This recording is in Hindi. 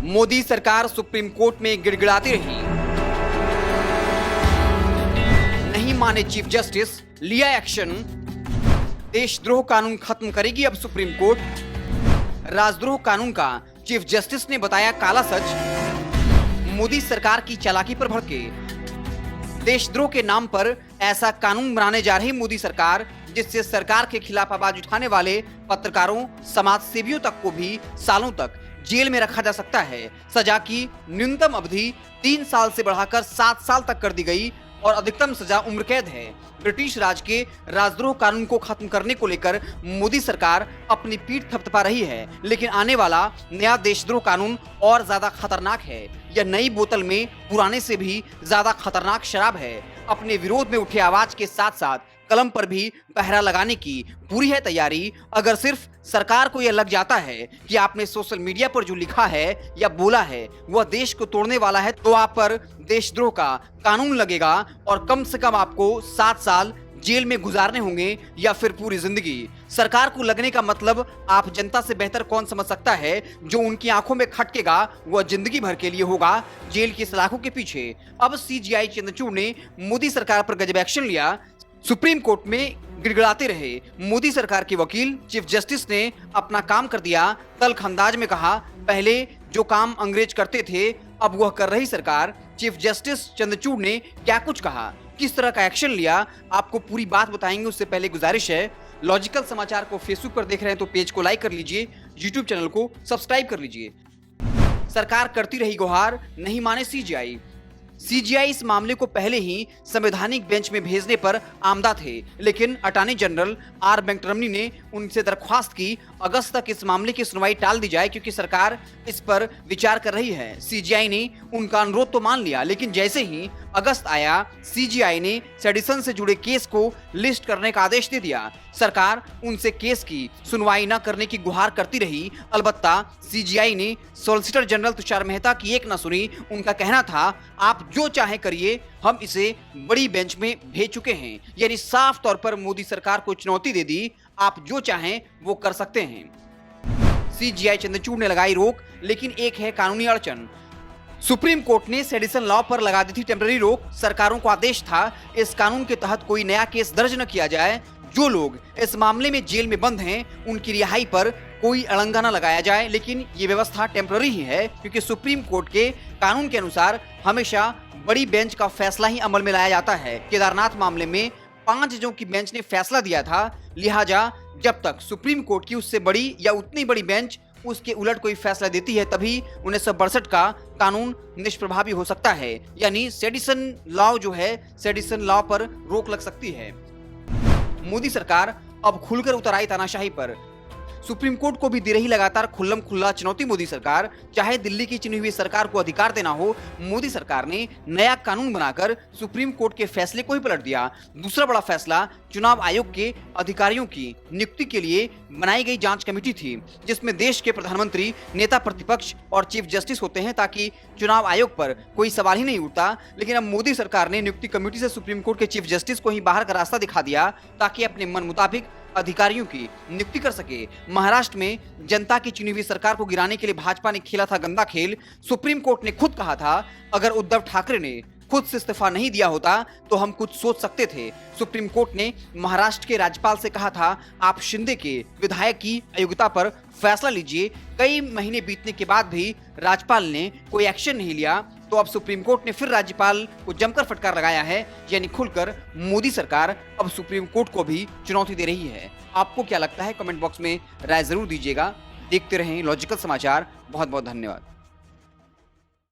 मोदी सरकार सुप्रीम कोर्ट में गिड़गिड़ाती रही। नहीं माने चीफ जस्टिस, लिया एक्शन। देशद्रोह कानून खत्म करेगी अब सुप्रीम कोर्ट। राजद्रोह कानून का चीफ जस्टिस ने बताया काला सच। मोदी सरकार की चालाकी पर भड़के। देशद्रोह के नाम पर ऐसा कानून बनाने जा रही मोदी सरकार, जिससे सरकार के खिलाफ आवाज उठाने वाले पत्रकारों, समाज सेवियों तक को भी सालों तक जेल में रखा जा सकता है। सजा की न्यूनतम अवधि 3 साल से बढ़ाकर 7 साल तक कर दी गई और अधिकतम सजा उम्र कैद है। ब्रिटिश राज के राजद्रोह कानून को खत्म करने को लेकर मोदी सरकार अपनी पीठ थपथपा रही है, लेकिन आने वाला नया देशद्रोह कानून और ज्यादा खतरनाक है। यह नई बोतल में पुराने से भी ज्यादा खतरनाक शराब है। अपने विरोध में उठे आवाज के साथ साथ कलम पर भी पहरा लगाने की पूरी है तैयारी। अगर सिर्फ सरकार को यह लग जाता है कि आपने सोशल मीडिया पर जो लिखा है या बोला है वह देश को तोड़ने वाला है, तो आप पर देशद्रोह का कानून लगेगा और कम से कम आपको 7 साल जेल में गुजारने होंगे या फिर पूरी जिंदगी। सरकार को लगने का मतलब आप जनता से बेहतर कौन समझ सकता है। जो उनकी आंखों में खटकेगा वह जिंदगी भर के लिए होगा जेल की सलाखों के पीछे। अब सीजीआई चंद्रचूड़ ने मोदी सरकार पर गजब एक्शन लिया। सुप्रीम कोर्ट में गिड़गिड़ाते रहे मोदी सरकार के वकील। चीफ जस्टिस ने अपना काम कर दिया। तल्ख अंदाज में कहा, पहले जो काम अंग्रेज करते थे अब वह कर रही सरकार। चीफ जस्टिस चंद्रचूड़ ने क्या कुछ कहा, किस तरह का एक्शन लिया, आपको पूरी बात बताएंगे। उससे पहले गुजारिश है, लॉजिकल समाचार को फेसबुक पर देख रहे हैं तो पेज को लाइक कर लीजिए, यूट्यूब चैनल को सब्सक्राइब कर लीजिए। सरकार करती रही गुहार, नहीं माने सीजीआई। सीजीआई इस मामले को पहले ही संवैधानिक बेंच में भेजने पर आमदा थे, लेकिन अटॉर्नी जनरल आर वेंकटरमणी ने उनसे दरख्वास्त की अगस्त तक इस मामले की सुनवाई टाल दी जाए, क्योंकि सरकार इस पर विचार कर रही है। सीजीआई ने उनका अनुरोध तो मान लिया, लेकिन जैसे ही अगस्त आया सीजीआई ने सेडिशन से जुड़े केस को लिस्ट करने का आदेश दे दिया। सरकार उनसे केस की सुनवाई न करने की गुहार करती रही। अलबत्ता सीजीआई ने सॉलिसिटर जनरल तुषार मेहता की एक न सुनी। उनका कहना था, आप जो चाहे करिए, हम इसे बड़ी बेंच में भेज चुके हैं। यानी साफ तौर पर मोदी सरकार को चुनौती दे दी, आप जो चाहें वो कर सकते हैं। सीजीआई चंद्रचूड़ ने लगाई रोक, लेकिन एक है कानूनी अड़चन। सुप्रीम कोर्ट ने सेडिशन लॉ पर लगा दी थी टेम्पररी रोक। सरकारों को आदेश था इस कानून के तहत कोई नया केस दर्ज न किया जाए। जो लोग इस मामले में जेल में बंद हैं उनकी रिहाई पर कोई अड़ंगा न लगाया जाए, लेकिन ये व्यवस्था टेम्पररी ही है, क्योंकि सुप्रीम कोर्ट के कानून के अनुसार हमेशा बड़ी बेंच का फैसला ही अमल में लाया जाता है। केदारनाथ मामले में 5 जजों की बेंच ने फैसला दिया था, लिहाजा जब तक सुप्रीम कोर्ट की उससे बड़ी या उतनी बड़ी बेंच उसके उलट कोई फैसला देती है, तभी 1962 का कानून निष्प्रभावी हो सकता है। यानी सेडिशन लॉ जो है, सेडिशन लॉ पर रोक लग सकती है। मोदी सरकार अब खुलकर उतर आई तानाशाही पर। सुप्रीम कोर्ट को भी दे रही लगातार खुल्लम खुल्ला चुनौती मोदी सरकार। चाहे दिल्ली की चुनी हुई सरकार को अधिकार देना हो, मोदी सरकार ने नया कानून बनाकर सुप्रीम कोर्ट के फैसले को ही पलट दिया। दूसरा बड़ा फैसला चुनाव आयोग के अधिकारियों की नियुक्ति के लिए बनाई गई जांच कमेटी थी, जिसमें देश के प्रधानमंत्री, नेता प्रतिपक्ष और चीफ जस्टिस होते हैं, ताकि चुनाव आयोग पर कोई सवाल ही नहीं उठता। लेकिन अब मोदी सरकार ने नियुक्ति कमेटी से सुप्रीम कोर्ट के चीफ जस्टिस को ही बाहर का रास्ता दिखा दिया, ताकि अपने मन मुताबिक अधिकारियों की नियुक्ति कर सके। महाराष्ट्र में जनता की चुनी हुई सरकार को गिराने के लिए भाजपा ने खेला था गंदा खेल। सुप्रीम कोर्ट ने खुद कहा था, अगर उद्धव ठाकरे ने खुद से इस्तीफा नहीं दिया होता तो हम कुछ सोच सकते थे। सुप्रीम कोर्ट ने महाराष्ट्र के राज्यपाल से कहा था, आप शिंदे के विधायक की अयोग्यता पर फैसला लीजिए। कई महीने बीतने के बाद भी राज्यपाल ने कोई एक्शन नहीं लिया, तो अब सुप्रीम कोर्ट ने फिर राज्यपाल को जमकर फटकार लगाया है। यानी खुलकर मोदी सरकार अब सुप्रीम कोर्ट को भी चुनौती दे रही है। आपको क्या लगता है, कमेंट बॉक्स में राय जरूर दीजिएगा। देखते रहें लॉजिकल समाचार। बहुत बहुत धन्यवाद।